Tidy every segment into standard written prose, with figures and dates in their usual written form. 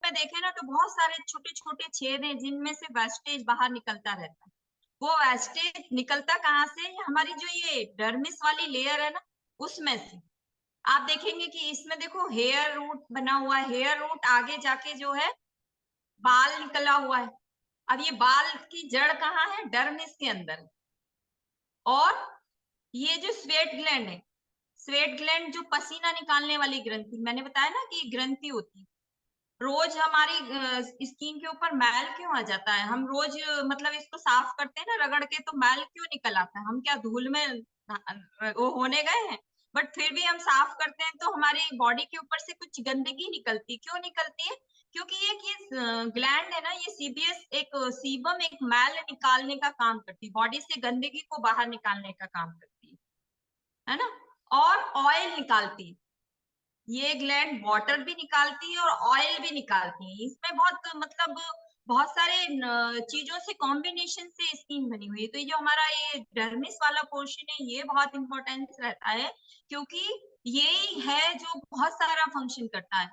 में देखें ना तो बहुत सारे छोटे छोटे छेद हैं जिनमें से वेस्टेज बाहर निकलता रहता है। वो वेस्टेज निकलता कहाँ से? हमारी जो ये डर्मिस वाली लेयर है ना, उसमें से। आप देखेंगे कि इसमें देखो हेयर रूट बना हुआ है, हेयर रूट आगे जाके जो है बाल निकला हुआ है। अब ये बाल की जड़ कहाँ है? डर्मिस के अंदर। और ये जो स्वेट ग्लैंड है, स्वेट ग्लैंड जो पसीना निकालने वाली ग्रंथि, मैंने बताया ना कि ग्रंथि होती है। रोज हमारी स्किन के ऊपर मैल क्यों आ जाता है? हम रोज मतलब इसको साफ करते हैं ना रगड़ के, तो मैल क्यों निकल आता है? हम क्या धूल में वो होने गए हैं? बट फिर भी हम साफ करते हैं तो हमारी बॉडी के ऊपर से कुछ गंदगी निकलती, क्यों निकलती है? क्योंकि ये ग्लैंड है ना, ये सीबीएस एक सीबम एक मैल निकालने का काम करती है, बॉडी से गंदगी को बाहर निकालने का काम करती है ना? और ऑयल निकालती है। ये ग्लैंड वाटर भी निकालती है और ऑयल भी निकालती है। इसमें बहुत मतलब बहुत सारे चीजों से कॉम्बिनेशन से स्किन बनी हुई है। तो ये जो हमारा ये डर्मिस वाला पोर्शन है, ये बहुत इंपॉर्टेंस रहता है, क्योंकि यही है जो बहुत सारा फंक्शन करता है।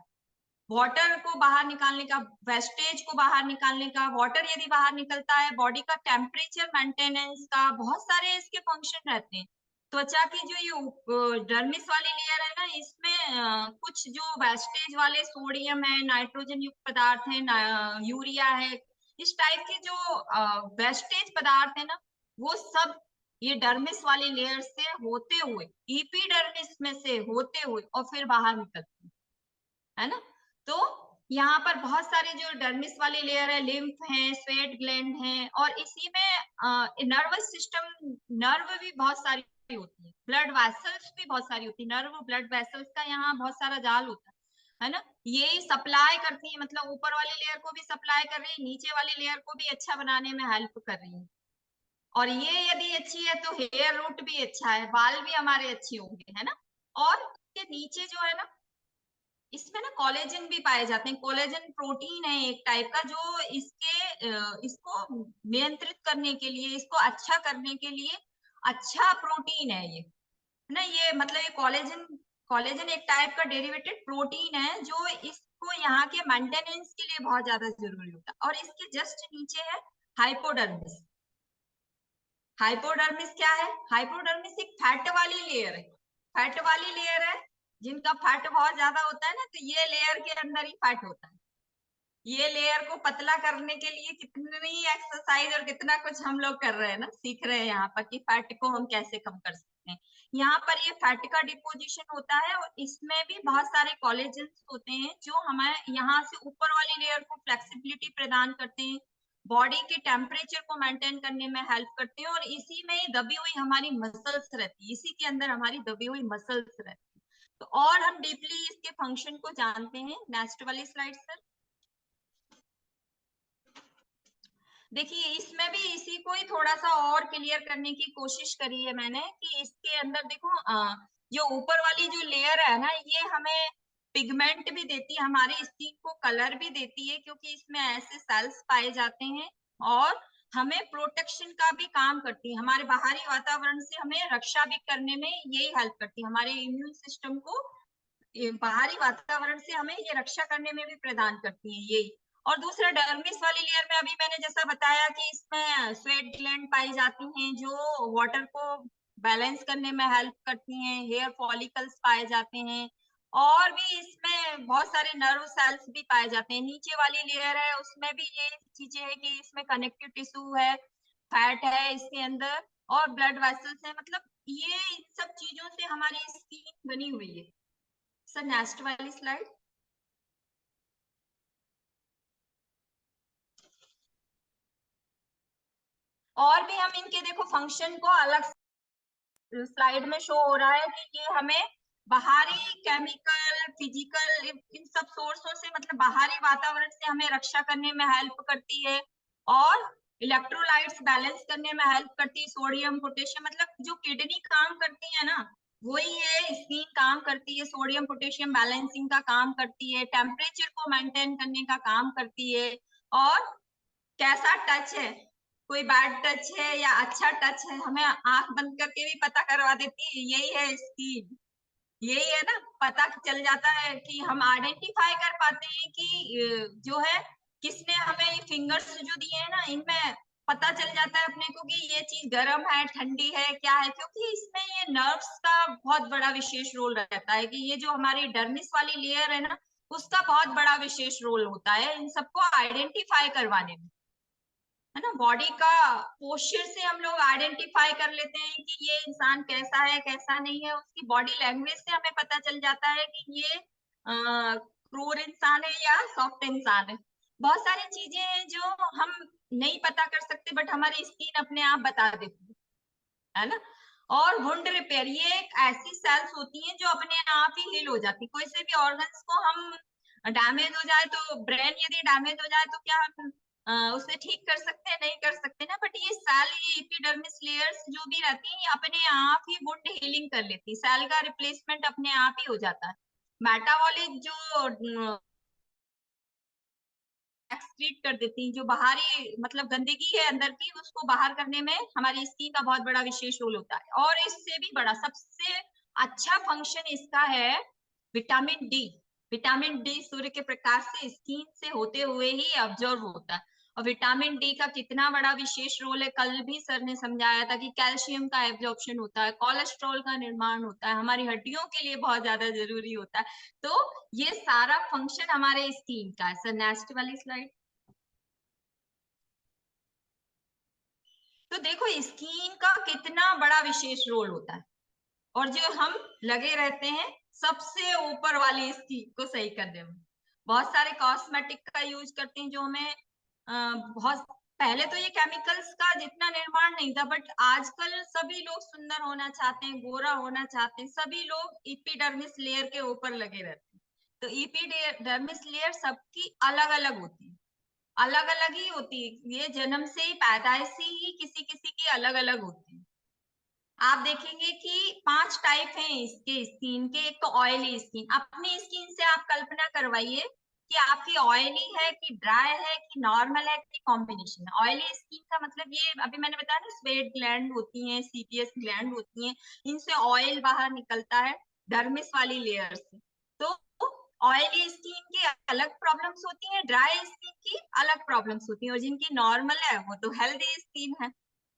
वाटर को बाहर निकालने का, वेस्टेज को बाहर निकालने का, वाटर यदि बाहर निकलता है, बॉडी का टेम्परेचर मेंटेनेंस का, बहुत सारे इसके फंक्शन रहते हैं। त्वचा की जो ये डर्मिस वाली लेयर है ना, इसमें कुछ जो वेस्टेज वाले सोडियम है, नाइट्रोजन युक्त पदार्थ है, यूरिया है, इस टाइप के जो वेस्टेज पदार्थ है ना, वो सब ये डर्मिस वाली लेयर से होते हुए, इपीडर्मिस में से होते हुए और फिर बाहर निकलते है ना? तो यहाँ पर बहुत सारे जो डर्मिस वाली लेयर है, लिम्फ है, स्वेट ग्लैंड है, और इसी में नर्वस सिस्टम, नर्व भी बहुत सारी होती है, ब्लड वेसल्स भी बहुत सारी होती है। नर्व ब्लड वेसल्स का यहाँ बहुत सारा जाल होता है ना? ये सप्लाई करती है, मतलब ऊपर वाली लेयर को भी सप्लाई कर रही है, नीचे वाली लेयर को भी अच्छा बनाने में हेल्प कर रही है। और ये यदि अच्छी है तो हेयर रूट भी अच्छा है, बाल भी हमारे अच्छे होंगे, है ना? और इसके नीचे जो है ना, इसमें ना कोलेजन भी पाए जाते हैं। कोलेजन प्रोटीन है एक टाइप का, जो इसको नियंत्रित करने के लिए, इसको अच्छा करने के लिए अच्छा प्रोटीन है ये, है ना? ये मतलब ये कोलेजन, कोलेजन एक टाइप का डेरिवेटेड प्रोटीन है जो इसको यहाँ के मेंटेनेंस के लिए बहुत ज्यादा जरूरी होता है। और इसके जस्ट नीचे है हाइपोडर्मिस। हाइपोडर्मिस क्या है? हाइपोडर्मिस एक फैट वाली लेयर है, फैट वाली लेयर है। जिनका फैट बहुत ज्यादा होता है ना, तो ये लेयर के अंदर ही फैट होता है। ये लेयर को पतला करने के लिए कितनी एक्सरसाइज और कितना कुछ हम लोग कर रहे हैं ना, सीख रहे हैं यहाँ पर कि फैट को हम कैसे कम कर सकते हैं। यहाँ पर ये फैट का डिपोजिशन होता है और इसमें भी बहुत सारे कोलेजन होते हैं जो हमें यहाँ से ऊपर वाली लेयर को फ्लेक्सिबिलिटी प्रदान करते हैं, बॉडी के टेम्परेचर को मेंटेन करने में हेल्प करते हैं, और इसी में ही दबी हुई हमारी मसल्स रहती है, इसी के अंदर हमारी दबी हुई मसल्स रहती है। तो और हम डीपली इसके फंक्शन को जानते हैं। नेक्स्ट वाली स्लाइड सर। देखिए इसमें भी इसी को ही थोड़ा सा और क्लियर करने की कोशिश करी है मैंने, कि इसके अंदर देखो जो ऊपर वाली जो लेयर है ना, ये हमें पिगमेंट भी देती है, हमारी स्किन को कलर भी देती है, क्योंकि इसमें ऐसे सेल्स पाए जाते हैं, और हमें प्रोटेक्शन का भी काम करती है, हमारे बाहरी वातावरण से हमें रक्षा भी करने में यही हेल्प करती है, हमारे इम्यून सिस्टम को बाहरी वातावरण से हमें ये रक्षा करने में भी प्रदान करती है ये। और दूसरा डर्मिस वाली लेयर में अभी मैंने जैसा बताया कि इसमें स्वेट ग्लैंड पाई जाती हैं जो वाटर को बैलेंस करने में हेल्प करती हैं, हेयर फॉलिकल्स पाए जाते हैं, और भी इसमें बहुत सारे नर्व सेल्स भी पाए जाते हैं। नीचे वाली लेयर है उसमें भी ये चीजें है कि इसमें कनेक्टिव टिश्यू है, फैट है इसके अंदर, और ब्लड वेसल्स है, मतलब ये इन सब चीजों से हमारी स्किन बनी हुई है। सर नेक्स्ट वाली स्लाइड। और भी हम इनके देखो फंक्शन को अलग स्लाइड में शो हो रहा है कि ये हमें बाहरी केमिकल, फिजिकल, इन सब सोर्सों से, मतलब बाहरी वातावरण से हमें रक्षा करने में हेल्प करती है, और इलेक्ट्रोलाइट्स बैलेंस करने में हेल्प करती है, सोडियम पोटेशियम, मतलब जो किडनी काम करती है ना, वही ये स्किन काम करती है, सोडियम पोटेशियम बैलेंसिंग का काम करती है, टेम्परेचर को मेंटेन करने का काम करती है, और कैसा टच है, कोई बैड टच है या अच्छा टच है, हमें आंख बंद करके भी पता करवा देती है, यही है स्किन, यही है ना, पता चल जाता है कि हम आइडेंटिफाई कर पाते हैं कि जो है किसने हमें फिंगर्स जो दिए हैं ना, इनमें पता चल जाता है अपने को कि ये चीज गर्म है, ठंडी है, क्या है, क्योंकि इसमें ये नर्व्स का बहुत बड़ा विशेष रोल रहता है कि ये जो हमारी डर्मिस वाली लेयर है ना, उसका बहुत बड़ा विशेष रोल होता है इन सबको आइडेंटिफाई करवाने में, है ना। बॉडी का पोस्चर से हम लोग आइडेंटिफाई कर लेते हैं कि ये इंसान कैसा है, कैसा नहीं है। उसकी बॉडी लैंग्वेज से हमें पता चल जाता है कि ये क्रूर इंसान है या सॉफ्ट इंसान है। बहुत सारी चीजें हैं जो हम नहीं पता कर सकते, बट हमारी स्किन अपने आप बता देती है ना। और वुंड रिपेयर, ये एक ऐसी सेल्स होती हैं जो अपने आप ही हील हो जाती। कोई से भी ऑर्गन्स को हम डैमेज हो जाए, तो ब्रेन यदि डैमेज हो जाए तो क्या हम उसे ठीक कर सकते हैं? नहीं कर सकते ना। बट ये सेल, ये एपिडर्मिस लेयर्स जो भी रहती हैं, ये अपने आप ही वुंड हीलिंग कर लेती है। सेल का रिप्लेसमेंट अपने आप ही हो जाता है। मेटाबॉलिक जो एक्सक्रीट कर देती हैं, जो बाहरी मतलब गंदगी है अंदर की, उसको बाहर करने में हमारी स्किन का बहुत बड़ा विशेष रोल होता है। और इससे भी बड़ा सबसे अच्छा फंक्शन इसका है विटामिन डी। विटामिन डी सूर्य के प्रकाश से स्किन से होते हुए ही ऑब्जर्व होता है। और विटामिन डी का कितना बड़ा विशेष रोल है, कल भी सर ने समझाया था कि कैल्शियम का एब्जॉर्प्शन होता है, कोलेस्ट्रॉल का निर्माण होता है, हमारी हड्डियों के लिए बहुत ज्यादा जरूरी होता है। तो ये सारा फंक्शन हमारे स्किन का है। सर नेक्स्ट वाली स्लाइड। तो देखो स्किन का कितना बड़ा विशेष रोल होता है। और जो हम लगे रहते हैं सबसे ऊपर वाली स्किन को सही करने में, बहुत सारे कॉस्मेटिक का यूज करते हैं जो हमें बहुत, पहले तो ये केमिकल्स का जितना निर्माण नहीं था, बट आजकल सभी लोग सुंदर होना चाहते हैं, गोरा होना चाहते हैं, सभी लोग इपिडर्मिस लेयर के ऊपर लगे रहते हैं। तो इपिडर्मिस लेयर सबकी अलग अलग होती है, अलग अलग ही होती है। ये जन्म से ही, पैदाइशी ही किसी किसी की अलग अलग होती है। आप देखेंगे कि 5 टाइप हैं इसके स्किन के। एक तो ऑयली स्किन, अपनी स्किन से आप कल्पना करवाइए कि आपकी ऑयली है कि ड्राई है कि नॉर्मल है कि कॉम्बिनेशन है। ऑयली स्किन का मतलब ये अभी मैंने बताया ना, स्वेट ग्लैंड होती हैं, सीपीएस ग्लैंड होती हैं, इनसे ऑयल बाहर निकलता है डर्मिस वाली लेयर से। तो ऑयली स्किन की अलग प्रॉब्लम्स होती हैं, ड्राई स्किन की अलग प्रॉब्लम्स होती हैं, और जिनकी नॉर्मल है वो तो हेल्दी स्किन है।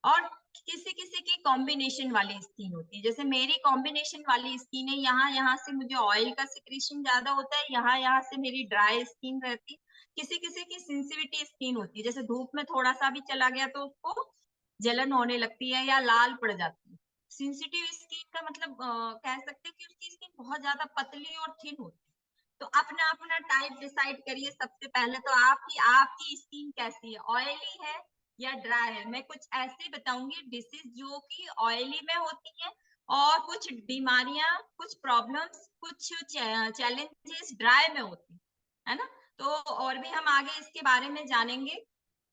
और किसी किसी की कॉम्बिनेशन वाली स्किन होती है, जैसे मेरी कॉम्बिनेशन वाली स्किन है, यहाँ यहाँ से मुझे ऑयल का सिक्रेशन ज्यादा होता है, यहाँ यहाँ से मेरी ड्राई स्किन रहती है। किसी किसी की सेंसिटिविटी स्किन होती है, जैसे धूप में थोड़ा सा भी चला गया तो उसको जलन होने लगती है या लाल पड़ जाती है। सेंसिटिव स्किन का मतलब कह सकते हैं कि उसकी स्किन बहुत ज्यादा पतली और थिन होती है। तो अपना अपना टाइप डिसाइड करिए। सबसे पहले तो आपकी स्किन कैसी है, ऑयली है या ड्राई है। मैं कुछ ऐसे बताऊंगी डिसीज जो कि ऑयली में होती है, और कुछ बीमारियां, कुछ प्रॉब्लम्स, कुछ चैलेंजेस ड्राई में होती है ना। तो और भी हम आगे इसके बारे में जानेंगे।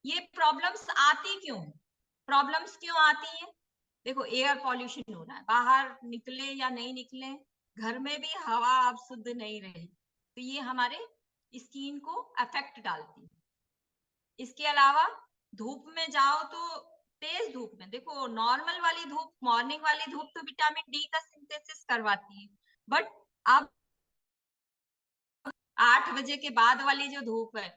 ये प्रॉब्लम्स आती क्यों है, प्रॉब्लम्स क्यों आती हैं? देखो एयर पॉल्यूशन हो रहा है, बाहर निकले या नहीं निकले, घर में भी हवा अब शुद्ध नहीं रही, तो ये हमारे स्किन को अफेक्ट डालती है। इसके अलावा धूप में जाओ तो, तेज धूप में देखो, नॉर्मल वाली धूप, मॉर्निंग वाली धूप तो विटामिन डी का सिंथेसिस करवाती है, बट अब 8 बजे के बाद वाली जो धूप है,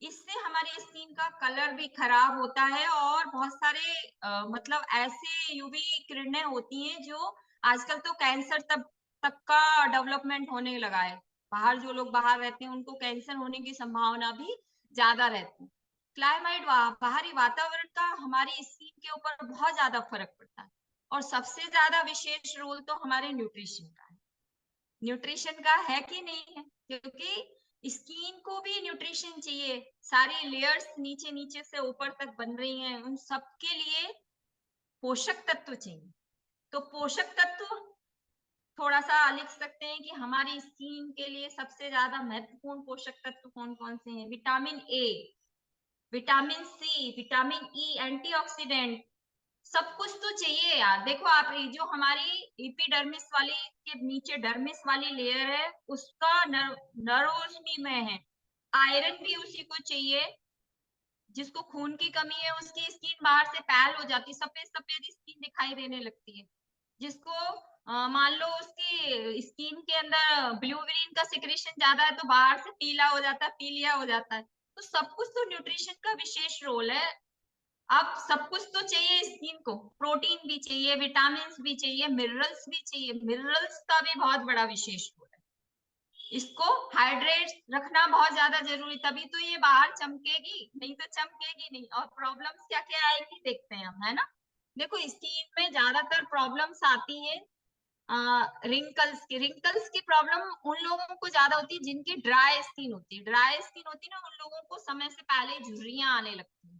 इससे हमारी स्किन का कलर भी खराब होता है। और बहुत सारे मतलब ऐसे यूवी किरणें होती हैं जो आजकल तो कैंसर तक का डेवलपमेंट होने लगा है। बाहर जो लोग बाहर रहते हैं उनको कैंसर होने की संभावना भी ज्यादा रहती है। क्लाइमेट, बाहरी वातावरण का हमारी स्किन के ऊपर बहुत ज्यादा फर्क पड़ता है। और सबसे ज्यादा विशेष रोल तो हमारे न्यूट्रिशन का है। न्यूट्रिशन का है कि नहीं है, क्योंकि स्किन को भी न्यूट्रिशन चाहिए। सारी लेयर्स नीचे नीचे से ऊपर तक बन रही हैं, उन सबके लिए पोषक तत्व चाहिए। तो पोषक तत्व थोड़ा सा लिख सकते हैं कि हमारी स्किन के लिए सबसे ज्यादा महत्वपूर्ण पोषक तत्व कौन कौन से हैं? Vitamin A, vitamin C, vitamin E, antioxidant, सब कुछ तो चाहिए यार। देखो आप, ये जो हमारी एपिडर्मिस वाली के नीचे डर्मिस वाली लेयर है, उसका नर्व उसमें में है, आयरन भी उसी को चाहिए। जिसको खून की कमी है उसकी स्किन बाहर से पैल हो जाती है, सफेद सफेद स्किन दिखाई देने लगती है। जिसको मान लो उसकी स्किन के अंदर ब्लूबिन का सिक्रेशन ज्यादा है तो बाहर से पीला हो जाता है, पीलिया हो जाता है। तो सब कुछ तो न्यूट्रिशन का विशेष रोल है। अब सब कुछ तो चाहिए स्किन को, प्रोटीन भी चाहिए, विटामिन भी चाहिए, मिनरल्स भी चाहिए। मिनरल्स का भी बहुत बड़ा विशेष रोल है। इसको हाइड्रेट रखना बहुत ज्यादा जरूरी, तभी तो ये बाहर चमकेगी, नहीं तो चमकेगी नहीं। और प्रॉब्लम्स क्या क्या आएगी देखते हैं हम, है ना। देखो स्किन में ज्यादातर प्रॉब्लम्स आती है रिंकल्स की प्रॉब्लम उन लोगों को ज्यादा होती है जिनकी ड्राई स्किन होती है। ड्राई स्किन होती है ना, उन लोगों को समय से पहले झुर्रियां आने लगती है।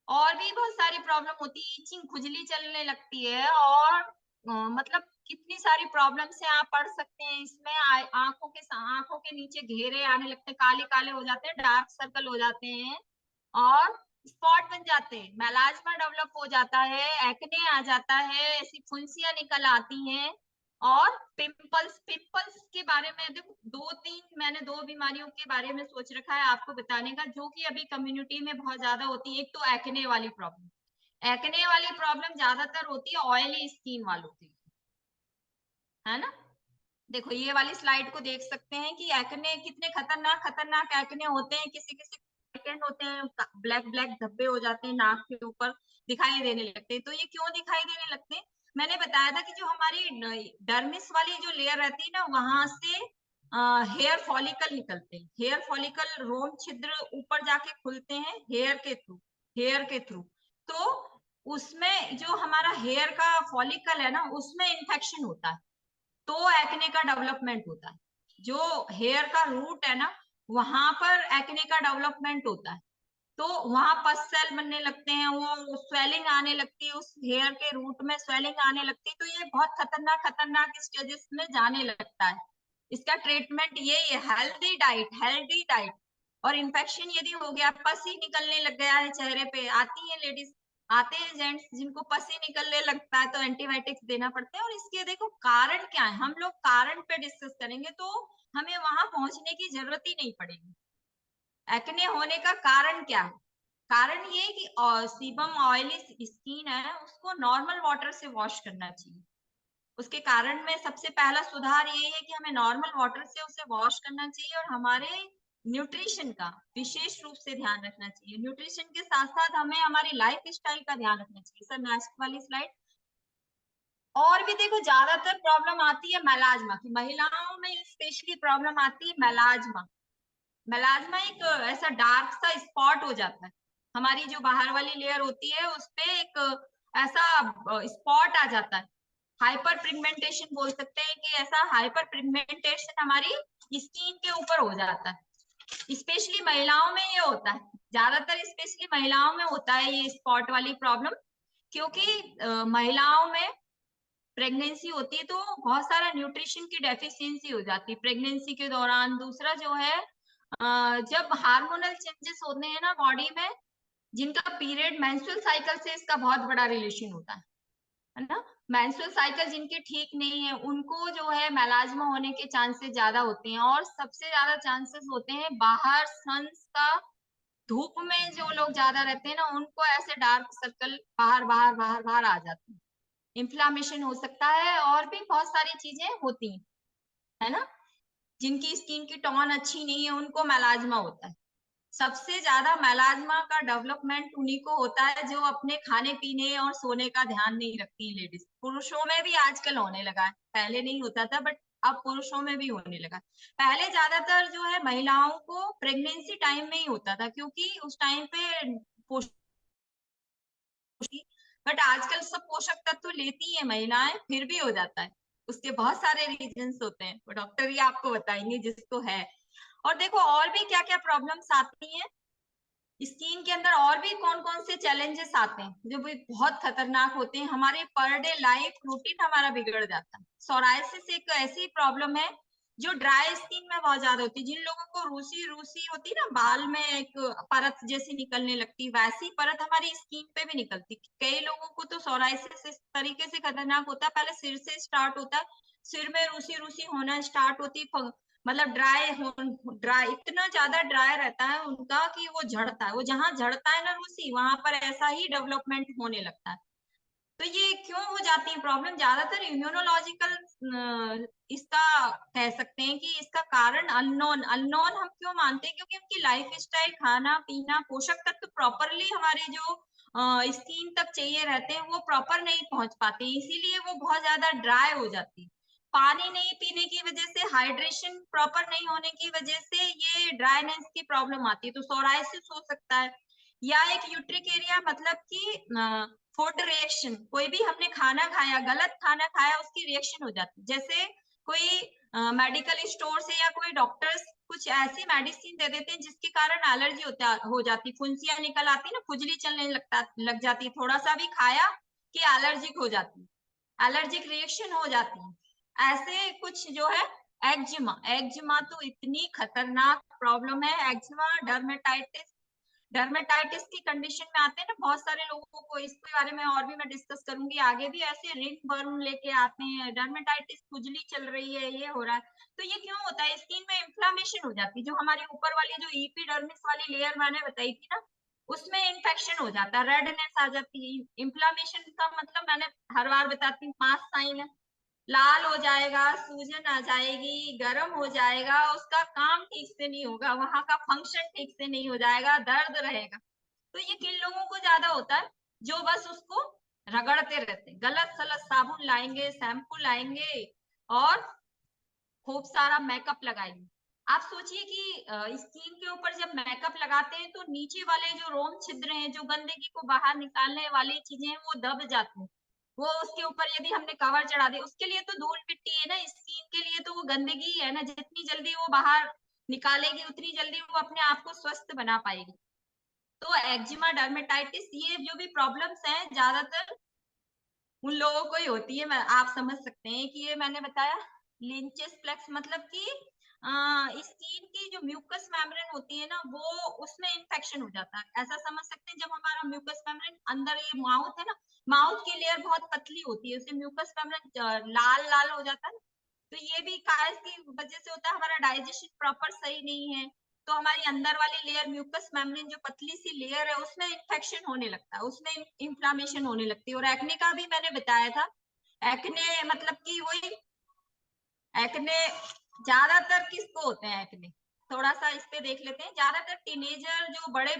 और भी बहुत सारी प्रॉब्लम होती है, इचिंग, खुजली चलने लगती है। और मतलब कितनी सारी प्रॉब्लम से आप पढ़ सकते हैं इसमें। आंखों के नीचे घेरे आने लगते हैं, काले काले हो जाते हैं, डार्क सर्कल हो जाते हैं और स्पॉट बन जाते हैं, मेलाज्मा डेवलप हो जाता है, एक्ने आ जाता है, ऐसी फुंसियां निकल आती हैं। और पिंपल्स के बारे में देखो, मैंने दो बीमारियों के बारे में सोच रखा है आपको बताने का, जो कि अभी कम्युनिटी में बहुत ज्यादा होती है। एक तो एक्ने वाली प्रॉब्लम। एक्ने वाली प्रॉब्लम ज्यादातर होती है ऑयली स्किन वालों की, है ना। देखो ये वाली स्लाइड को देख सकते हैं कि एक्ने कितने खतरनाक खतरनाक एक्ने होते हैं। किसी किसी होते हैं, ब्लैक ब्लैक धब्बे हो जाते हैं, नाक के ऊपर दिखाई देने लगते हैं। तो ये क्यों दिखाई देने लगते हैं? मैंने बताया था कि जो हमारी डर्मिस वाली जो लेयर रहती है ना, वहां से हेयर फॉलिकल निकलते हैं। हेयर फॉलिकल रोम छिद्र ऊपर जाके खुलते हैं हेयर के थ्रू। तो उसमें जो हमारा हेयर का फॉलिकल है ना, उसमें इंफेक्शन होता है, तो एक्ने का डेवलपमेंट होता है। जो हेयर का रूट है ना, वहां पर एक्ने का डेवलपमेंट होता है। तो वहां पस सेल बनने लगते हैं, वो स्वेलिंग आने लगती है, उस हेयर के रूट में स्वेलिंग आने लगती है। तो ये बहुत खतरनाक खतरनाक स्टेजेस में जाने लगता है। इसका ट्रीटमेंट यही है, हेल्दी डाइट। और इन्फेक्शन यदि हो गया, पस ही निकलने लग गया है चेहरे पे, आती है लेडीज, आते हैं जेंट्स जिनको पस ही निकलने लगता है, तो एंटीबायोटिक्स देना पड़ता है। और इसके देखो कारण क्या है, हम लोग कारण पे डिस्कस करेंगे तो हमें वहां पहुंचने की जरूरत ही नहीं पड़ेगी। एक्ने होने का कारण क्या है? कारण ये कि सीबम ऑयली स्किन है, उसको नॉर्मल वाटर से वॉश करना चाहिए। उसके कारण में सबसे पहला सुधार यही है कि हमें नॉर्मल वाटर से उसे वॉश करना चाहिए और हमारे न्यूट्रिशन का विशेष रूप से ध्यान रखना चाहिए। न्यूट्रिशन के साथ साथ हमें हमारी लाइफ स्टाइल का ध्यान रखना चाहिए। सर नेक्स्ट वाली स्लाइड। और भी देखो ज्यादातर प्रॉब्लम आती है मेलाज्मा की, महिलाओं में स्पेशली प्रॉब्लम आती है मेलाज्मा। मेलाज्मा एक ऐसा डार्क सा स्पॉट हो जाता है, हमारी जो बाहर वाली लेयर होती है उस पे एक ऐसा स्पॉट आ जाता है। हाइपर पिगमेंटेशन बोल सकते हैं कि ऐसा हाइपर पिगमेंटेशन हमारी स्किन के ऊपर हो जाता है। स्पेशली महिलाओं में ये होता है, ज्यादातर स्पेशली महिलाओं में होता है ये स्पॉट वाली प्रॉब्लम। क्योंकि महिलाओं में प्रेगनेंसी होती है तो बहुत सारा न्यूट्रिशन की डेफिशिएंसी हो जाती है प्रेगनेंसी के दौरान। दूसरा जो है जब हार्मोनल चेंजेस होते हैं ना बॉडी में, जिनका पीरियड मेंस्ट्रुअल साइकिल से इसका बहुत बड़ा रिलेशन होता है ना। मेंस्ट्रुअल साइकिल जिनके ठीक नहीं है उनको जो है मेलाज्मा होने के चांसेस ज्यादा होते हैं। और सबसे ज्यादा चांसेस होते हैं बाहर सन्स का, धूप में जो लोग ज्यादा रहते हैं ना, उनको ऐसे डार्क सर्कल बाहर बाहर बाहर बाहर आ जाते हैं। इन्फ्लामेशन हो सकता है और भी बहुत सारी चीजें होती हैं, है ना। जिनकी स्किन की टोन अच्छी नहीं है उनको मेलाज्मा होता है। सबसे ज्यादा मेलाज्मा का डेवलपमेंट उन्हीं को होता है जो अपने खाने पीने और सोने का ध्यान नहीं रखती लेडीज। पुरुषों में भी आजकल होने लगा है, पहले नहीं होता था बट अब पुरुषों में भी होने लगा। पहले ज्यादातर जो है महिलाओं को प्रेगनेंसी टाइम में ही होता था, क्योंकि उस टाइम पे बट आजकल सब पोषक तत्व लेती है महिलाएं, फिर भी हो जाता है। उसके बहुत सारे रीजंस होते हैं, वो डॉक्टर ही आपको बताएंगे जिसको है। और देखो और भी क्या क्या प्रॉब्लम्स आती हैं स्किन के अंदर, और भी कौन कौन से चैलेंजेस आते हैं जो भी बहुत खतरनाक होते हैं। हमारे पर डे लाइफ रूटीन हमारा बिगड़ जाता है। सोराइसिस एक ऐसी प्रॉब्लम है जो ड्राई स्किन में बहुत ज्यादा होती है। जिन लोगों को रूसी रूसी होती है ना, बाल में एक परत जैसी निकलने लगती, वैसी परत हमारी स्किन पे भी निकलती। कई लोगों को तो सोराइसिस इस तरीके से खतरनाक होता है, पहले सिर से स्टार्ट होता है, सिर में रूसी रूसी होना स्टार्ट होती, मतलब ड्राई इतना ज्यादा ड्राई रहता है उनका कि वो झड़ता है। वो जहां झड़ता है ना रूसी, वहां पर ऐसा ही डेवलपमेंट होने लगता है। तो ये क्यों हो जाती है प्रॉब्लम? ज्यादातर इम्यूनोलॉजिकल इसका कह सकते हैं कि इसका कारण अननोन हम क्यों मानते हैं? क्योंकि उनकी लाइफ स्टाइल, खाना पीना, पोषक तत्व प्रॉपरली हमारे जो स्किन तक चाहिए रहते हैं वो प्रॉपर नहीं पहुंच पाते, इसीलिए वो बहुत ज्यादा ड्राई हो जाती है। पानी नहीं पीने की वजह से, हाइड्रेशन प्रॉपर नहीं होने की वजह से ये ड्राइनेस की प्रॉब्लम आती है। तो सोराइसिस हो सकता है, या एक यूट्रिकेरिया मतलब कि फूड रिएक्शन, कोई भी हमने खाना खाया, गलत खाना खाया, उसकी रिएक्शन हो जाती है। जैसे कोई मेडिकल स्टोर से या कोई डॉक्टर्स कुछ ऐसी मेडिसिन दे देते हैं जिसके कारण एलर्जी हो जाती, फुंसियां निकल आती ना, खुजली चलने लग जाती है, थोड़ा सा भी खाया कि एलर्जिक हो जाती है, एलर्जिक रिएक्शन हो जाती है। ऐसे कुछ जो है एक्जिमा, एक्जिमा तो इतनी खतरनाक प्रॉब्लम है। एक्जिमा, डर्मेटाइटिस, डर्मेटाइटिस की कंडीशन में आते हैं ना बहुत सारे लोगों को, इसके बारे में और भी मैं डिस्कस करूंगी आगे भी। ऐसे रिंग बर्न लेके आते हैं, डर्मेटाइटिस, खुजली चल रही है, ये हो रहा है। तो ये क्यों होता है? स्किन में इन्फ्लामेशन हो जाती है, जो हमारी ऊपर वाली जो इपिडर्मिस वाली लेयर मैंने बताई थी ना, उसमें इन्फेक्शन हो जाता है, रेडनेस आ जाती है। इन्फ्लामेशन का मतलब मैंने हर बार बताती हूँ, 5 साइन है। लाल हो जाएगा, सूजन आ जाएगी, गर्म हो जाएगा, उसका काम ठीक से नहीं होगा, वहां का फंक्शन ठीक से नहीं हो जाएगा, दर्द रहेगा। तो ये किन लोगों को ज्यादा होता है? जो बस उसको रगड़ते रहते हैं, गलत सलत साबुन लाएंगे, शैम्पू लाएंगे और खूब सारा मेकअप लगाएंगे। आप सोचिए कि स्किन के ऊपर जब मेकअप लगाते हैं तो नीचे वाले जो रोम छिद्र हैं, जो गंदगी को बाहर निकालने वाली चीजें हैं, वो दब जाती हैं। वो उसके ऊपर यदि हमने कवर चढ़ा दिया, उसके लिए तो धूल मिट्टी है ना, स्किन के लिए तो वो गंदगी ही है ना, जितनी जल्दी वो बाहर निकालेगी उतनी जल्दी वो अपने आप को स्वस्थ बना पाएगी। तो एक्जिमा, डर्मेटाइटिस, ये जो भी प्रॉब्लम्स हैं ज्यादातर उन लोगों को ही होती है। आप समझ सकते हैं कि ये मैंने बताया लिंचेस प्लेक्स मतलब कि स्किन की जो म्यूकस मेम्ब्रेन होती है ना, वो उसमें इन्फेक्शन हो जाता है। ऐसा समझ सकते हैं, जब हमारा म्यूकस मेम्ब्रेन अंदर, ये माउथ है ना, माउथ की लेयर बहुत पतली होती है, उससे म्यूकस मेम्ब्रेन लाल लाल हो जाता है ना। तो ये भी काहे की वजह से होता है, हमारा डाइजेशन प्रॉपर सही नहीं है, तो हमारी अंदर वाली लेयर, म्यूकस मेम्ब्रेन जो पतली सी लेयर है, उसमें इन्फेक्शन होने लगता है, उसमें इन्फ्लामेशन होने लगती है। और एक्ने का भी मैंने बताया था। एक्ने मतलब कि वही, एक्ने ज्यादातर किसको होते हैं एक्ने? थोड़ा सा इस पे देख लेते हैं। ज्यादातर टीनेजर जो बड़े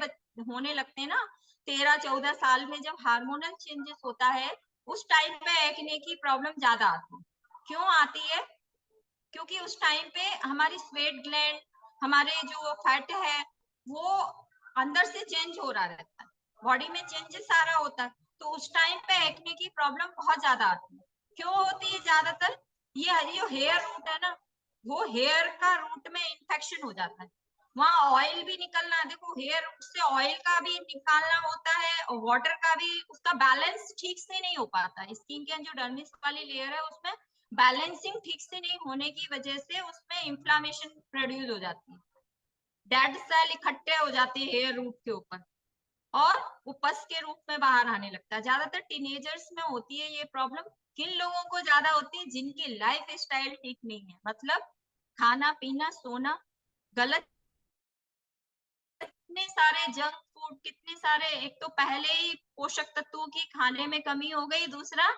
होने लगते हैं ना, 13-14 साल में जब हार्मोनल चेंजेस होता है, उस टाइम पे एक्ने की प्रॉब्लम ज्यादा आती है। क्यों आती है? क्योंकि उस टाइम पे हमारी स्वेट ग्लैंड, हमारे जो फैट है, वो अंदर से चेंज हो रहा रहता है, बॉडी में चेंजेस आ रहा होता है, तो उस टाइम पे एक्ने की प्रॉब्लम बहुत ज्यादा आती है। क्यों होती है ज्यादातर? ये जो हेयर रूट है ना, वो हेयर का रूट में इन्फेक्शन हो जाता है, वहां ऑयल भी निकलना है। देखो, हेयर रूट से ऑयल का भी निकालना होता है और वाटर का भी, उसका बैलेंस ठीक से नहीं हो पाता। स्किन के जो डर्मिस वाली लेयर है, उसमें बैलेंसिंग ठीक से नहीं होने की वजह से उसमें इंफ्लेमेशन प्रोड्यूस हो जाती है, डेड सेल इकट्ठे हो जाते हैं हेयर रूट के ऊपर, और वो पस के रूप में बाहर आने लगता है। ज्यादातर टीनेजर्स में होती है ये प्रॉब्लम। किन लोगों को ज्यादा होती है? जिनकी लाइफ स्टाइल ठीक नहीं है, मतलब खाना पीना सोना गलत, कितने सारे जंक फूड, कितने सारे, एक तो पहले ही पोषक तत्वों की खाने में कमी हो गई, दूसरा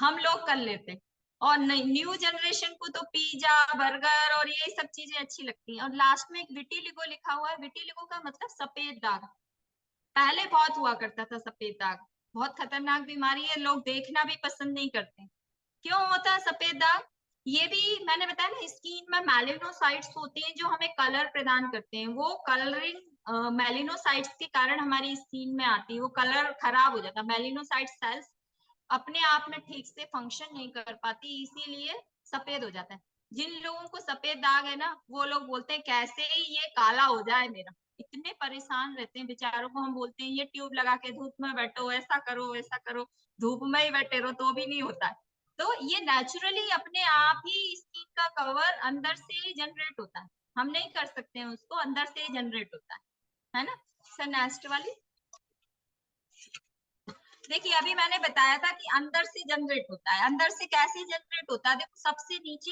हम लोग कर लेते, और न्यू जनरेशन को तो पिज्जा, बर्गर और ये सब चीजें अच्छी लगती हैं। और लास्ट में एक विटिलिगो लिखा हुआ है, विटिलिगो का मतलब सफेद दाग। पहले बहुत हुआ करता था सफेद दाग, बहुत खतरनाक बीमारी है, लोग देखना भी पसंद नहीं करते। क्यों होता है सफेद दाग? ये भी मैंने बताया ना, स्किन में मेलिनोसाइट्स होते हैं जो हमें कलर प्रदान करते हैं, वो कलरिंग मेलिनोसाइट्स के कारण हमारी स्किन में आती है, वो कलर खराब हो जाता है। मेलिनोसाइट सेल्स अपने आप में ठीक से फंक्शन नहीं कर पाती, इसीलिए सफेद हो जाता है। जिन लोगों को सफेद दाग है ना, वो लोग बोलते हैं कैसे ही ये काला हो जाए मेरा, इतने परेशान रहते हैं बेचारों को। हम बोलते हैं ये ट्यूब लगा के धूप में बैठो, ऐसा करो वैसा करो, धूप में ही बैठे रहो तो भी नहीं होता है। तो ये नेचुरली अपने आप ही स्किन का कवर अंदर से ही जनरेट होता है, हम नहीं कर सकते हैं उसको, अंदर से ही जनरेट होता है ना। सर नेक्स्ट वाली देखिए, अभी मैंने बताया था कि अंदर से जनरेट होता है। अंदर से कैसे जनरेट होता है? देखो, सबसे नीचे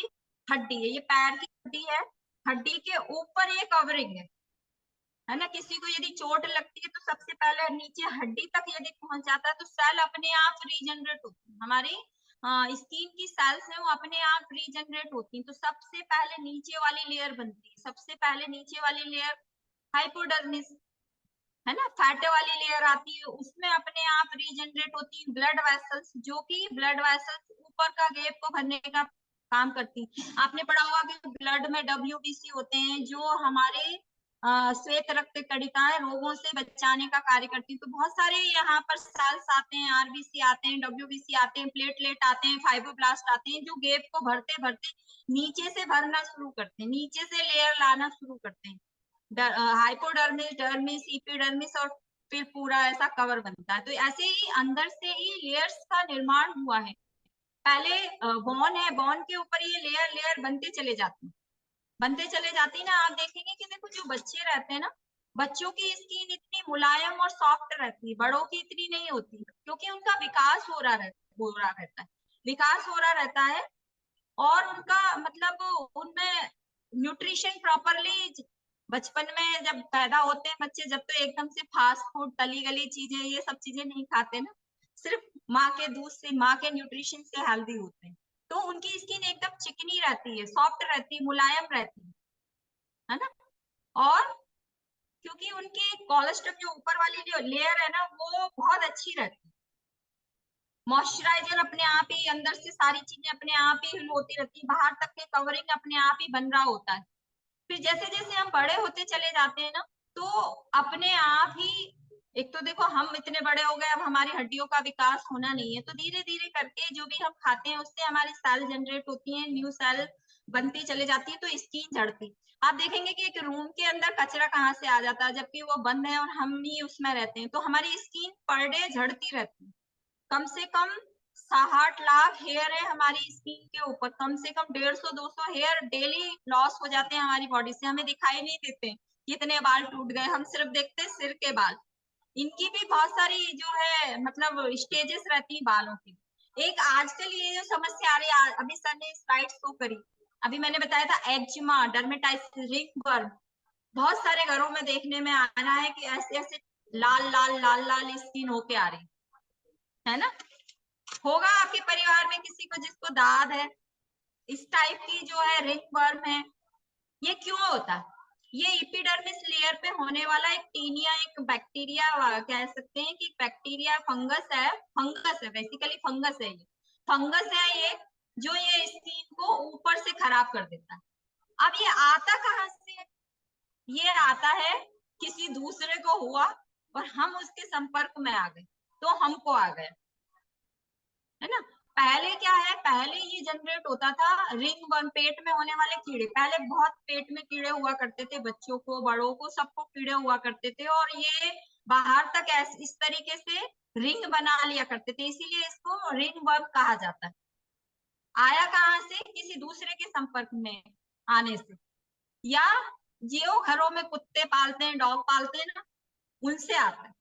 हड्डी है, ये पैर की हड्डी है, हड्डी के ऊपर ये कवरिंग है, है ना। किसी को यदि चोट लगती है तो सबसे पहले नीचे हड्डी तक यदि पहुंच जाता है तो सेल अपने आप रीजनरेट होती है, हमारी स्किन की सेल्स है वो अपने आप रीजनरेट होती हैं। तो सबसे पहले नीचे वाली लेयर बनती है, सबसे पहले नीचे वाली लेयर हाइपोडर्मिस, है ना। फैट वाली लेयर आती है, उसमें अपने आप रीजनरेट होती है ब्लड वेसल्स, जो कि ब्लड वेसल्स ऊपर का गैप को भरने का काम करती है। आपने पढ़ा होगा कि ब्लड में डब्ल्यूबीसी होते हैं जो हमारे श्वेत रक्त कणिकाएं रोगों से बचाने का कार्य करती है। तो बहुत सारे यहाँ पर सेल्स आते हैं, आरबीसी आते हैं, डब्ल्यूबीसी आते हैं, प्लेटलेट आते हैं, फाइब्रोब्लास्ट आते हैं, जो गैप को भरते भरते नीचे से भरना शुरू करते हैं, नीचे से लेयर लाना शुरू करते हैं। हाइपोडर्मिस, डर्मिस, इपिडर्मिस और फिर पूरा ऐसा कवर बनता है। तो ऐसे ही अंदर से ही लेयर्स का निर्माण हुआ है। पहले बोन है, बोन के ऊपर ये लेयर लेयर बनते चले जाते हैं, बनते चले जाती है ना। आप देखेंगे कि देखो जो बच्चे रहते हैं ना, बच्चों की स्किन इतनी मुलायम और सॉफ्ट रहती है, बड़ों की इतनी नहीं होती, क्योंकि उनका विकास हो रहा रहता है, विकास हो रहा रहता है। और उनका मतलब उनमें न्यूट्रिशन प्रॉपरली, बचपन में जब पैदा होते हैं बच्चे, जब तो एकदम से फास्ट फूड, तली गली चीजें, ये सब चीजें नहीं खाते ना, सिर्फ माँ के दूध से, माँ के न्यूट्रिशन से हेल्दी होते हैं। तो उनकी स्किन एकदम चिकनी रहती है, सॉफ्ट रहती है, मुलायम रहती है ना। और क्योंकि उनकी कोलेस्ट्रॉल जो ऊपर वाली जो लेयर है ना वो बहुत अच्छी रहती है, मॉइस्चराइजर अपने आप ही अंदर से सारी चीजें अपने आप ही होती रहती है, बाहर तक के कवरिंग अपने आप ही बन रहा होता है। फिर जैसे जैसे हम बड़े होते चले जाते हैं ना, तो अपने आप ही, एक तो देखो हम इतने बड़े हो गए, अब हमारी हड्डियों का विकास होना नहीं है, तो धीरे धीरे करके जो भी हम खाते हैं उससे हमारी सेल जनरेट होती है, न्यू सेल बनती चली जाती है, तो स्किन झड़ती। आप देखेंगे कि एक रूम के अंदर कचरा कहाँ से आ जाता है, जबकि वो बंद है और हम ही उसमें रहते हैं, तो हमारी स्किन पर डे झड़ती रहती है। कम से कम 60 लाख हेयर है हमारी स्किन के ऊपर, कम से कम 150-200 हेयर डेली लॉस हो जाते हैं हमारी बॉडी से, हमें दिखाई नहीं देते कितने बाल टूट गए, हम सिर्फ देखते हैं सिर के बाल। इनकी भी बहुत सारी जो है मतलब स्टेजेस रहती है बालों की। एक आजकल ये जो समस्या आ रही है, अभी सर ने स्लाइड शो करी, अभी मैंने बताया था एक्जिमा, डर्मेटाइटिस, रिंगवर्म, बहुत सारे घरों में देखने में आ रहा है कि ऐसे ऐसे लाल लाल लाल लाल स्किन होके आ रही है ना। होगा आपके परिवार में किसी को जिसको दाद है, इस टाइप की जो है रिंगवर्म है। ये क्यों होता है? ये एपिडर्मिस लेयर पे होने वाला एक टीनिया, एक बैक्टीरिया कह सकते हैं कि बैक्टीरिया फंगस है बेसिकली, फंगस है ये, फंगस है ये, जो ये स्किन को ऊपर से खराब कर देता है। अब ये आता कहाँ से है? ये आता है किसी दूसरे को हुआ और हम उसके संपर्क में आ गए, तो हमको आ गया, है ना। पहले क्या है, पहले ये जनरेट होता था रिंगवर्म, पेट में होने वाले कीड़े, पहले बहुत पेट में कीड़े हुआ करते थे, बच्चों को बड़ों को सबको कीड़े हुआ करते थे, और ये बाहर तक इस तरीके से रिंग बना लिया करते थे, इसीलिए इसको रिंगवर्म कहा जाता है। आया कहाँ से? किसी दूसरे के संपर्क में आने से, या जो घरों में कुत्ते पालते हैं, डॉग पालते हैं ना, उनसे आता है।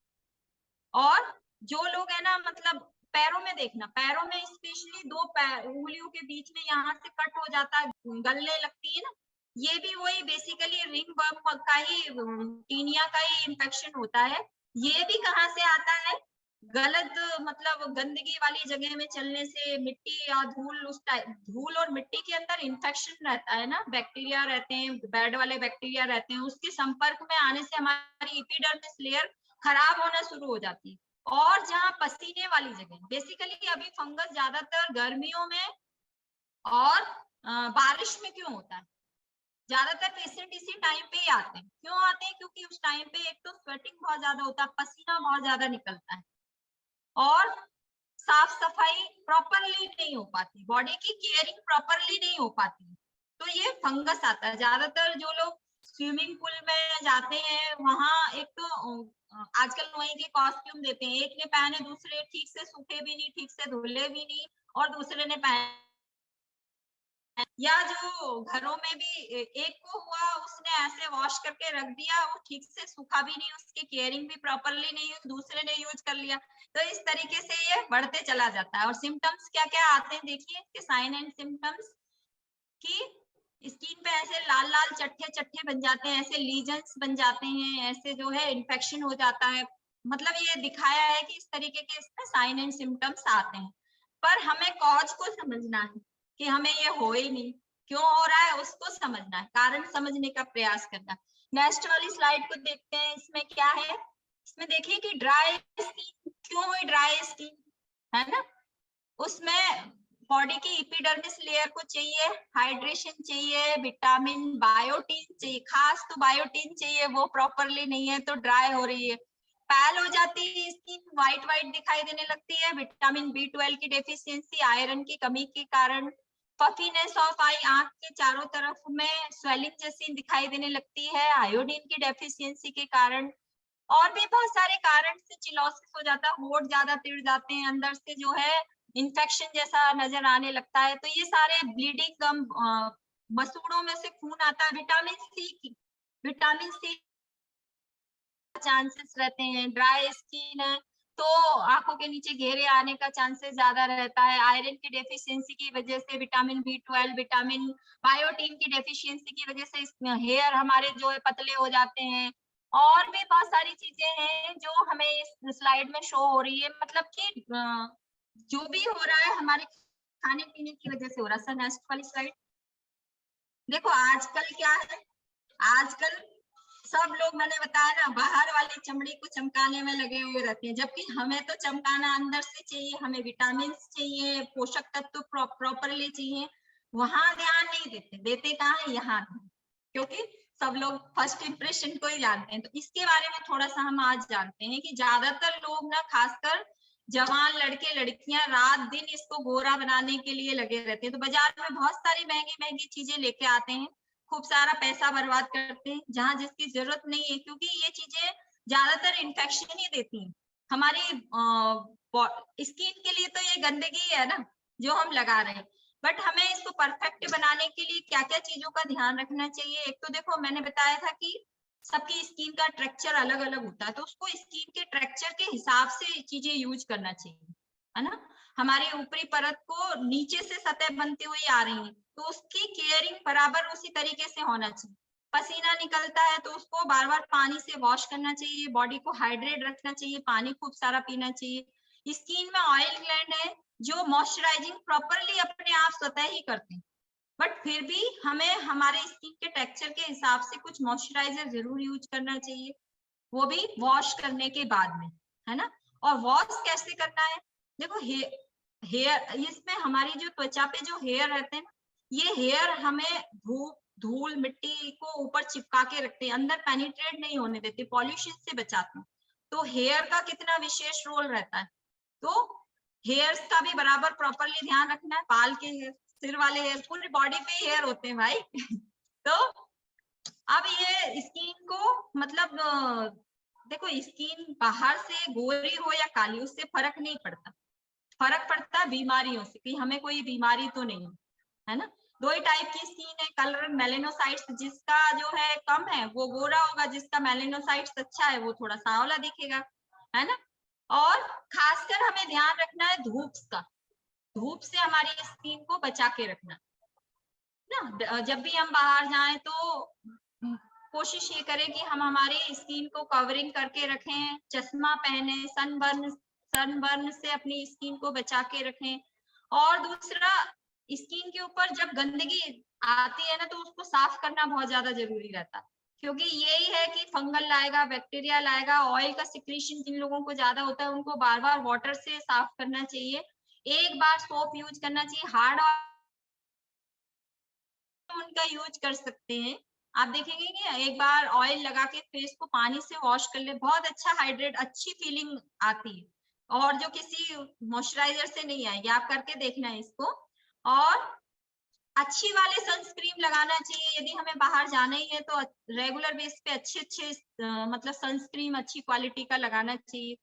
और जो लोग है ना, मतलब पैरों में देखना, पैरों में स्पेशली दो उंगलियों के बीच में यहाँ से कट हो जाता है, गलने लगती है ना, ये भी वही बेसिकली रिंग वर्म का ही, टीनिया का ही इन्फेक्शन होता है। ये भी कहाँ से आता है? गलत मतलब गंदगी वाली जगह में चलने से, मिट्टी या धूल, उस टाइप धूल और मिट्टी के अंदर इन्फेक्शन रहता है ना, बैक्टीरिया रहते हैं, बैड वाले बैक्टीरिया रहते हैं, उसके संपर्क में आने से हमारी एपिडर्मिस लेयर खराब होना शुरू हो जाती है। और जहाँ पसीने वाली जगह, बेसिकली अभी फंगस ज्यादातर गर्मियों में और बारिश में क्यों होता है? ज्यादातर पेशेंट इसी टाइम पे ही आते हैं। क्यों आते हैं? क्योंकि उस टाइम पे एक तो स्वेटिंग बहुत ज्यादा होता है, पसीना बहुत ज्यादा निकलता है, और साफ सफाई प्रॉपरली नहीं हो पाती, बॉडी की केयरिंग प्रॉपरली नहीं हो पाती, तो ये फंगस आता है। ज्यादातर जो लोग स्विमिंग पूल में जाते हैं, वहां एक तो आजकल वही के कॉस्ट्यूम देते हैं, एक ने पहने, दूसरे ठीक से सूखे भी नहीं, ठीक से धुले भी नहीं, और दूसरे ने पहने, या जो घरों में भी एक को हुआ, उसने ऐसे वॉश करके रख दिया, वो ठीक से सूखा भी नहीं, उसकी केयरिंग भी प्रॉपरली नहीं, दूसरे ने यूज कर लिया, तो इस तरीके से ये बढ़ते चला जाता है। और सिम्टम्स क्या क्या आते हैं देखिए, साइन एंड सिम्टम्स, कि स्किन पे ऐसे लाल लाल चट्टे चट्टे बन जाते हैं, ऐसे लीजन्स बन जाते हैं, ऐसे जो है इन्फेक्शन हो जाता है। मतलब ये दिखाया है कि इस तरीके के इसमें साइन एंड सिम्टम्स आते हैं, पर हमें कॉज को समझना है कि हमें ये हो ही नहीं, क्यों हो रहा है उसको समझना है, कारण समझने का प्रयास करना है। नेक्स्ट वाली स्लाइड को देखते हैं, इसमें क्या है, इसमें देखिए कि ड्राई स्किन क्यों हुई, ड्राई स्किन है ना, उसमें बॉडी की एपिडर्मिस लेयर को चाहिए हाइड्रेशन, चाहिए विटामिन, बायोटिन चाहिए, खास तो बायोटिन चाहिए, वो प्रॉपरली नहीं है तो ड्राई हो रही है, पैल हो जाती है स्किन, व्हाइट व्हाइट दिखाई देने लगती है, विटामिन B12 की डेफिशिएंसी, आयरन की कमी के कारण, पफीनेस ऑफ आई, आंख के चारों तरफ में स्वेलिंग जैसी दिखाई देने लगती है, आयोडीन की डेफिशिएंसी के कारण, और भी बहुत सारे कारण से चिलोसिस हो जाता है, होठ ज्यादा टिड़ जाते हैं, अंदर से जो है इन्फेक्शन जैसा नजर आने लगता है, तो ये सारे ब्लीडिंग कम, मसूड़ों में से खून आता है, विटामिन सी चांसेस रहते हैं, ड्राई स्किन है तो आंखों के नीचे घेरे आने का चांसेस ज्यादा रहता है, आयरन की डेफिशिएंसी की वजह से, विटामिन B12, विटामिन, बायोटीन की डेफिशिएंसी की वजह से हेयर हमारे जो है पतले हो जाते हैं, और भी बहुत सारी चीजें हैं जो हमें इस स्लाइड में शो हो रही है, मतलब कि जो भी हो रहा है हमारे खाने पीने की वजह से हो रहा है। सर नेक्स्ट वाली स्लाइड देखो, आजकल क्या है, आजकल सब लोग मैंने बताया ना बाहर वाली चमड़ी को चमकाने में लगे हुए रहते हैं, जबकि हमें तो चमकाना अंदर से चाहिए, हमें विटामिन चाहिए, पोषक तत्व प्रॉपरली चाहिए, वहां ध्यान नहीं देते, देते कहाँ है, यहाँ, क्योंकि सब लोग फर्स्ट इंप्रेशन को ही जानते हैं। तो इसके बारे में थोड़ा सा हम आज जानते हैं कि ज्यादातर लोग ना, खासकर जवान लड़के लड़कियां रात दिन इसको गोरा बनाने के लिए लगे रहते हैं, तो बाजार में बहुत सारी महंगी महंगी चीजें लेके आते हैं, खूब सारा पैसा बर्बाद करते हैं जहां जिसकी जरूरत नहीं है, क्योंकि ये चीजें ज्यादातर इन्फेक्शन ही देती हैं हमारी स्किन के लिए, तो ये गंदगी है ना जो हम लगा रहे हैं, बट हमें इसको परफेक्ट बनाने के लिए क्या क्या चीजों का ध्यान रखना चाहिए। एक तो देखो मैंने बताया था कि सबकी स्किन का टेक्सचर अलग अलग होता है, तो उसको स्किन के टेक्सचर के हिसाब से चीजें यूज करना चाहिए, है ना, हमारी ऊपरी परत को नीचे से सतह बनती हुई आ रही है तो उसकी केयरिंग बराबर उसी तरीके से होना चाहिए, पसीना निकलता है तो उसको बार बार पानी से वॉश करना चाहिए, बॉडी को हाइड्रेट रखना चाहिए, पानी खूब सारा पीना चाहिए। स्किन में ऑयल ग्लैंड है जो मॉइस्चराइजिंग प्रॉपरली अपने आप स्वतः ही करते हैं, बट फिर भी हमें हमारे स्किन के टेक्सचर के हिसाब से कुछ मॉइस्चराइजर जरूर यूज करना चाहिए, वो भी वॉश करने के बाद में, है ना। और वॉश कैसे करना है, देखो हेयर इसमें हमारी जो त्वचा पे जो हेयर रहते हैं, ये हेयर हमें धूप धूल मिट्टी को ऊपर चिपका के रखते हैं, अंदर पेनिट्रेट नहीं होने देते, पॉल्यूशन से बचाते हैं, तो हेयर का कितना विशेष रोल रहता है, तो हेयर्स का भी बराबर प्रॉपरली ध्यान रखना है, बाल के हेयर, सिर वाले हेयर, पूरी बॉडी पे हेयर होते हैं भाई तो अब ये स्किन को मतलब देखो, स्किन बाहर से गोरी हो या काली उससे फर्क नहीं पड़ता, फर्क पड़ता है बीमारियों से कि हमें कोई बीमारी तो नहीं है ना। दो ही टाइप की स्किन है, कलर मेलेनोसाइट्स, जिसका जो है कम है वो गोरा होगा, जिसका मेलेनोसाइट्स अच्छा है वो थोड़ा सांवला दिखेगा, है ना। और खासकर हमें ध्यान रखना है धूप का, धूप से हमारी स्किन को बचा के रखना ना, जब भी हम बाहर जाएं तो कोशिश ये करें कि हम हमारी स्किन को कवरिंग करके रखें, चश्मा पहने, सनबर्न से अपनी स्किन को बचा के रखें। और दूसरा, स्किन के ऊपर जब गंदगी आती है ना तो उसको साफ करना बहुत ज्यादा जरूरी रहता है, क्योंकि यही है कि फंगल लाएगा, बैक्टीरिया लाएगा, ऑयल का सिक्रीशन जिन लोगों को ज्यादा होता है उनको बार बार वाटर से साफ करना चाहिए, एक बार सोप यूज करना चाहिए, हार्ड उनका यूज कर सकते हैं। आप देखेंगे कि एक बार ऑयल लगा के फेस को पानी से वॉश कर ले, बहुत अच्छा हाइड्रेट, अच्छी फीलिंग आती है, और जो किसी मॉइस्चराइजर से नहीं आएगी, आप करके देखना है इसको। और अच्छी वाले सनस्क्रीन लगाना चाहिए, यदि हमें बाहर जाना ही है तो रेगुलर बेस पे अच्छे अच्छे मतलब सनस्क्रीन अच्छी क्वालिटी का लगाना चाहिए।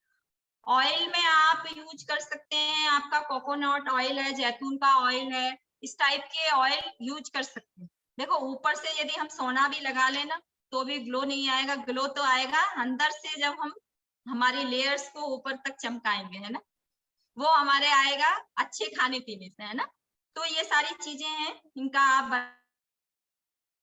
ऑयल में आप यूज कर सकते हैं, आपका कोकोनट ऑयल है, जैतून का ऑयल है, इस टाइप के ऑयल यूज कर सकते हैं। देखो ऊपर से यदि हम सोना भी लगा लेना तो भी ग्लो नहीं आएगा, ग्लो तो आएगा अंदर से जब हम हमारी लेयर्स को ऊपर तक चमकाएंगे, है ना, वो हमारे आएगा अच्छे खाने पीने से, है ना। तो ये सारी चीजें हैं, इनका आप